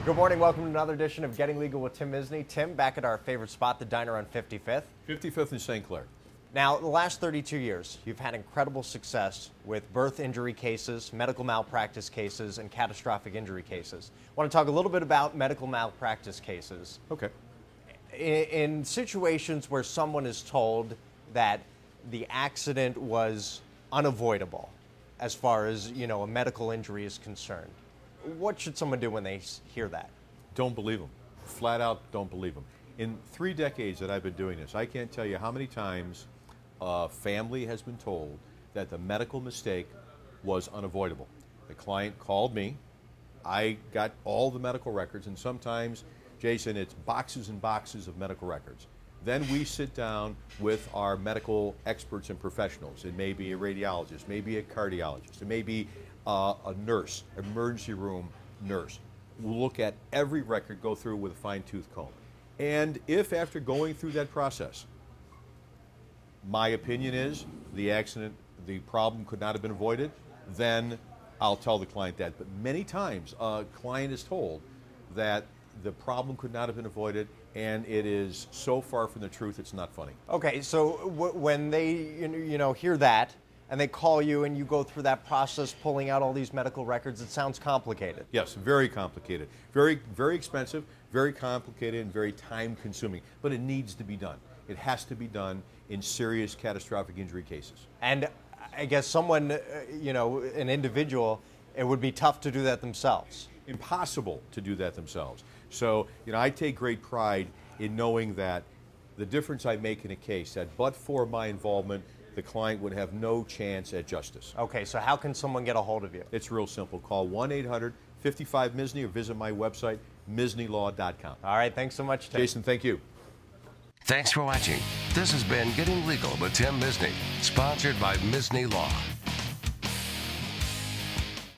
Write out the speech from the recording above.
Good morning. Welcome to another edition of Getting Legal with Tim Misny. Tim, back at our favorite spot, the Diner on 55th. 55th and St. Clair. Now, the last 32 years, you've had incredible success with birth injury cases, medical malpractice cases, and catastrophic injury cases. I want to talk a little bit about medical malpractice cases. Okay. In situations where someone is told that the accident was unavoidable as far as, a medical injury is concerned, what should someone do when they hear that? Don't believe them. Flat out, don't believe them. In 3 decades that I've been doing this, I can't tell you how many times a family has been told that the medical mistake was unavoidable. The client called me. I got all the medical records, and sometimes, Jason, it's boxes and boxes of medical records. Then we sit down with our medical experts and professionals. It may be a radiologist, maybe a cardiologist, it may be a nurse, emergency room nurse. We'll look at every record, go through with a fine-tooth comb. And if after going through that process, my opinion is the problem could not have been avoided, then I'll tell the client that. But many times a client is told that the problem could not have been avoided, and it is so far from the truth it's not funny. Okay, so when they hear that and they call you and you go through that process pulling out all these medical records, it sounds complicated. Yes, very complicated. Very, very expensive, very complicated, and very time consuming. But it needs to be done. It has to be done in serious catastrophic injury cases. And I guess someone, an individual, it would be tough to do that themselves. Impossible to do that themselves. So, I take great pride in knowing that the difference I make in a case, that but for my involvement, the client would have no chance at justice. Okay, so how can someone get a hold of you? It's real simple. Call 1-800-55-MISNY or visit my website, MisneyLaw.com. All right, thanks so much, Tim. Jason, thank you. Thanks for watching. This has been Getting Legal with Tim Misny, sponsored by Misney Law.